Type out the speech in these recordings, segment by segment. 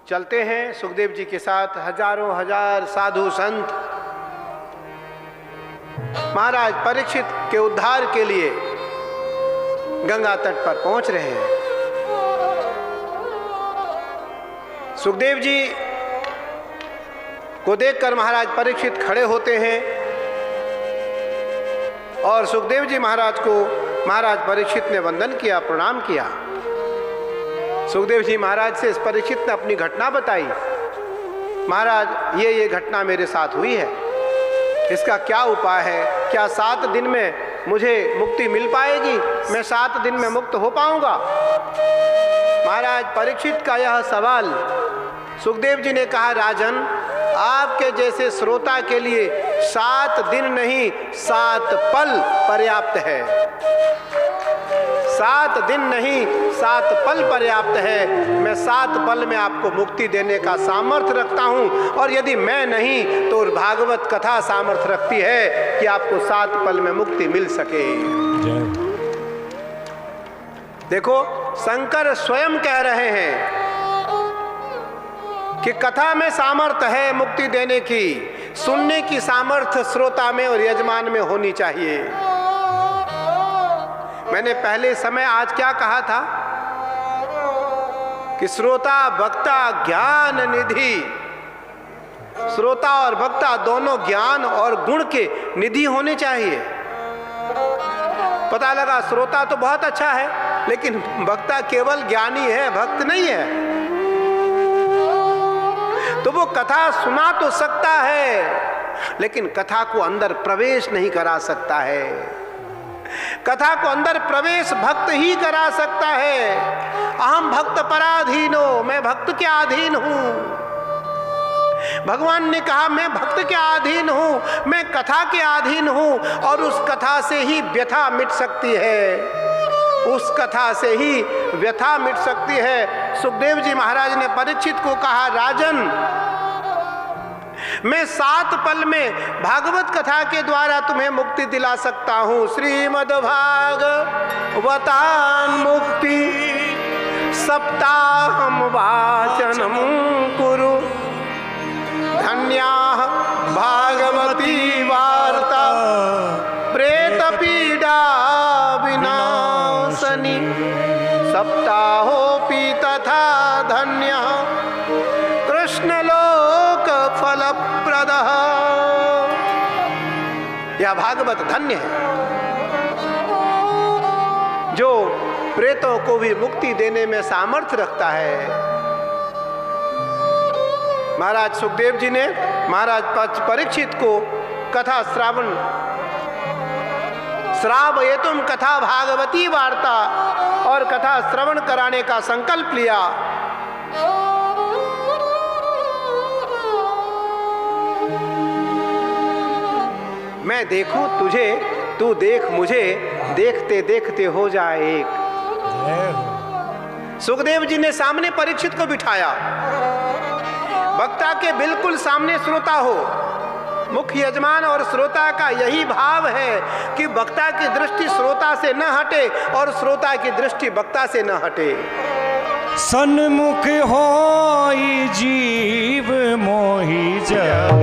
चलते हैं सुखदेव जी के साथ हजारों हजार साधु संत महाराज परीक्षित के उद्धार के लिए गंगा तट पर पहुंच रहे हैं। सुखदेव जी को देखकर महाराज परीक्षित खड़े होते हैं और सुखदेव जी महाराज को महाराज परीक्षित ने वंदन किया, प्रणाम किया। सुखदेव जी महाराज से इस परीक्षित ने अपनी घटना बताई। महाराज ये घटना मेरे साथ हुई है, इसका क्या उपाय है? क्या 7 दिन में मुझे मुक्ति मिल पाएगी? मैं 7 दिन में मुक्त हो पाऊंगा? महाराज परीक्षित का यह सवाल सुखदेव जी ने कहा, राजन आपके जैसे श्रोता के लिए 7 दिन नहीं 7 पल पर्याप्त है। 7 दिन नहीं 7 पल पर्याप्त है। मैं 7 पल में आपको मुक्ति देने का सामर्थ्य रखता हूं, और यदि मैं नहीं तो भागवत कथा सामर्थ्य रखती है कि आपको 7 पल में मुक्ति मिल सके। देखो शंकर स्वयं कह रहे हैं कि कथा में सामर्थ्य है मुक्ति देने की, सुनने की सामर्थ्य श्रोता में और यजमान में होनी चाहिए। मैंने पहले समय आज क्या कहा था कि श्रोता वक्ता ज्ञान निधि, श्रोता और वक्ता दोनों ज्ञान और गुण के निधि होने चाहिए। पता लगा श्रोता तो बहुत अच्छा है लेकिन वक्ता केवल ज्ञानी है, भक्त नहीं है, तो वो कथा सुना तो सकता है लेकिन कथा को अंदर प्रवेश नहीं करा सकता है। कथा को अंदर प्रवेश भक्त ही करा सकता है। अहम भक्त पराधीनो, मैं भक्त के अधीन हूं। भगवान ने कहा मैं भक्त के अधीन हूं, मैं कथा के अधीन हूं, और उस कथा से ही व्यथा मिट सकती है, उस कथा से ही व्यथा मिट सकती है। सुखदेव जी महाराज ने परीक्षित को कहा, राजन मैं 7 पल में भागवत कथा के द्वारा तुम्हें मुक्ति दिला सकता हूं। श्रीमद् भागवतान मुक्ति सप्ताहम वाचनम कुरु, धन्याः भागवती वार्ता प्रेत पीडा विनाशनी, सप्ताहोपि तथा धन्यः कृष्णलोक फलप्रदः। यह भागवत धन्य है जो प्रेतों को भी मुक्ति देने में सामर्थ्य रखता है। महाराज सुखदेव जी ने महाराज परीक्षित को कथा श्रावयेतुम कथा भागवती वार्ता और कथा श्रवण कराने का संकल्प लिया। मैं देखूं तुझे, तू देख मुझे, देखते देखते हो जाए एक। सुखदेव जी ने सामने परीक्षित को बिठाया, वक्ता के बिल्कुल सामने श्रोता हो। मुख्य यजमान और श्रोता का यही भाव है कि वक्ता की दृष्टि श्रोता से न हटे और श्रोता की दृष्टि वक्ता से न हटे। सन्मुख होई जीव मोहि जब,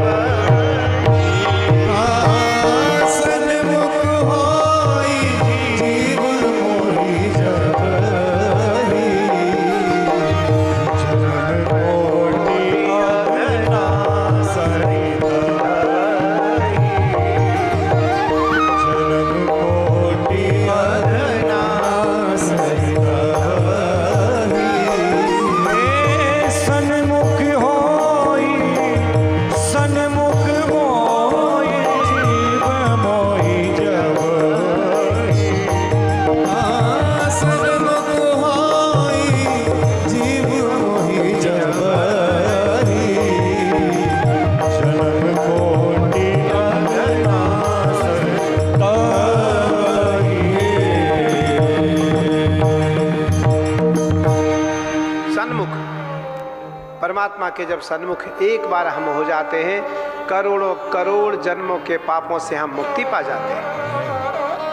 परमात्मा के जब सन्मुख एक बार हम हो जाते हैं, करोड़ों करोड़ जन्मों के पापों से हम मुक्ति पा जाते हैं।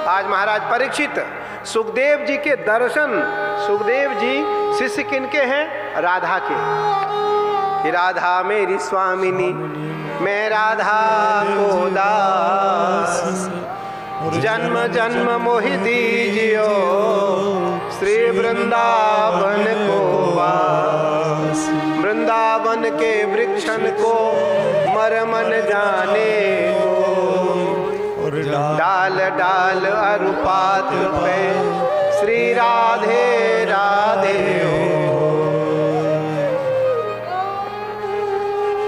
आज महाराज परीक्षित सुखदेव जी के दर्शन, सुखदेव जी शिष्य किनके हैं? राधा के। राधा मेरी स्वामिनी, मैं राधा को दास, जन्म जन्म मोहि दीजियो, श्री वृंदावन को वास। वृंदावन के वृक्षन को मरमन जाने को, डाल डाल अरुपात पे श्री राधे राधे हो।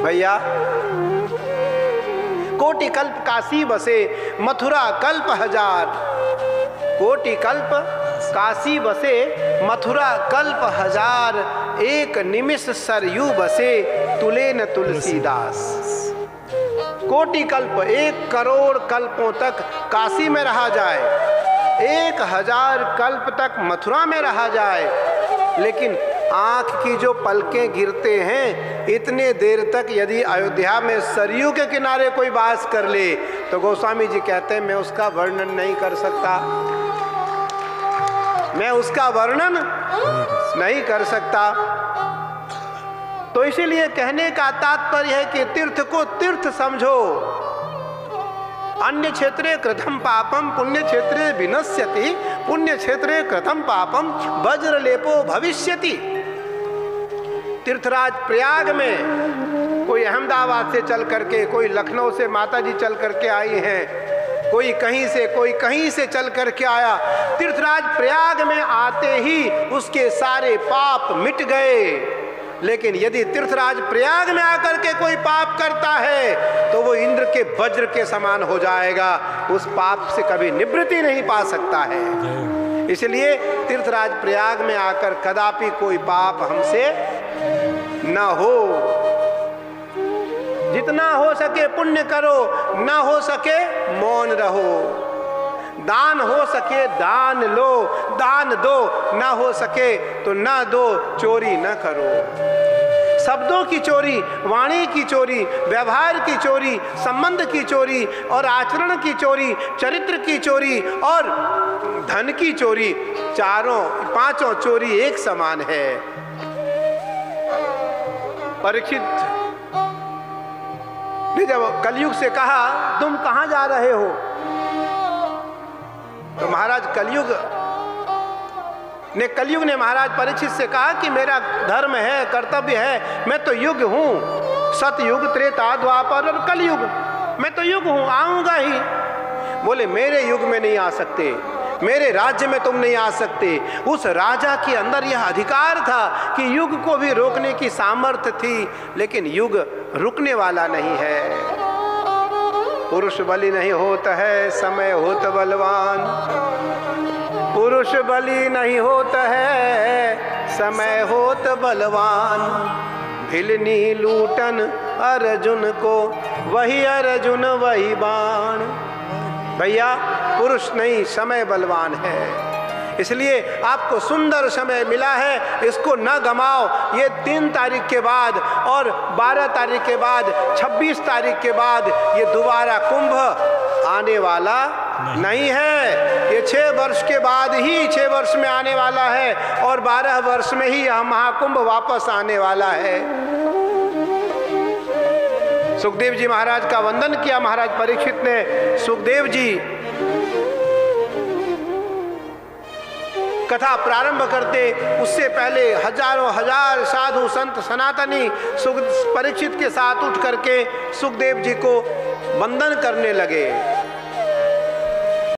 भैया, कोटि कल्प काशी बसे, मथुरा कल्प हजार। कोटि कल्प काशी बसे, मथुरा कल्प हजार। एक निमिष सरयू बसे, तुले न तुलसीदास। कोटि कल्प, 1 करोड़ कल्पों तक काशी में रहा जाए, 1000 कल्प तक मथुरा में रहा जाए, लेकिन आंख की जो पलकें गिरते हैं, इतने देर तक यदि अयोध्या में सरयू के किनारे कोई वास कर ले, तो गोस्वामी जी कहते हैं मैं उसका वर्णन नहीं कर सकता, मैं उसका वर्णन नहीं कर सकता। तो इसीलिए कहने का तात्पर्य है कि तीर्थ को तीर्थ समझो। अन्य क्षेत्रे कृतं पापम पुण्य क्षेत्रे विनश्यति, पुण्य क्षेत्रे कृतं पापम वज्रलेपो भविष्यति। तीर्थराज प्रयाग में कोई अहमदाबाद से चल करके, कोई लखनऊ से माता जी चल करके आई हैं, कोई कहीं से, कोई कहीं से चल करके आया। तीर्थराज प्रयाग में आते ही उसके सारे पाप मिट गए। लेकिन यदि तीर्थराज प्रयाग में आकर के कोई पाप करता है, तो वो इंद्र के वज्र के समान हो जाएगा, उस पाप से कभी निवृत्ति नहीं पा सकता है। इसलिए तीर्थराज प्रयाग में आकर कदापि कोई पाप हमसे न हो। जितना हो सके पुण्य करो, न हो सके मौन रहो। दान हो सके दान लो, दान दो, ना हो सके तो ना दो, चोरी न करो। शब्दों की चोरी, वाणी की चोरी, व्यवहार की चोरी, संबंध की चोरी और आचरण की चोरी, चरित्र की चोरी और धन की चोरी, पांचों चोरी एक समान है। परीक्षित ने जब कलयुग से कहा तुम कहां जा रहे हो, तो कलयुग ने महाराज परीक्षित से कहा कि मेरा धर्म है, कर्तव्य है, मैं तो युग हूं, सतयुग, त्रेता, द्वापर और कलयुग, मैं तो युग हूं, आऊंगा ही। बोले मेरे युग में नहीं आ सकते, मेरे राज्य में तुम नहीं आ सकते। उस राजा के अंदर यह अधिकार था कि युग को भी रोकने की सामर्थ्य थी, लेकिन युग रुकने वाला नहीं है। पुरुष बलि नहीं होता है, समय होत बलवान। पुरुष बलि नहीं होता है, समय होत बलवान। भिलनी लूटन अर्जुन को, वही अर्जुन वही बाण। भैया, पुरुष नहीं, समय बलवान है। इसलिए आपको सुंदर समय मिला है, इसको न गमाओ। ये 3 तारीख के बाद और 12 तारीख के बाद, 26 तारीख के बाद ये दोबारा कुंभ आने वाला नहीं है। ये 6 वर्ष के बाद ही, 6 वर्ष में आने वाला है और 12 वर्ष में ही यह महाकुंभ वापस आने वाला है। सुखदेव जी महाराज का वंदन किया महाराज परीक्षित ने। सुखदेव जी कथा प्रारंभ करते उससे पहले हजारों हजार साधु संत सनातनी परीक्षित के साथ उठ करके सुखदेव जी को वंदन करने लगे।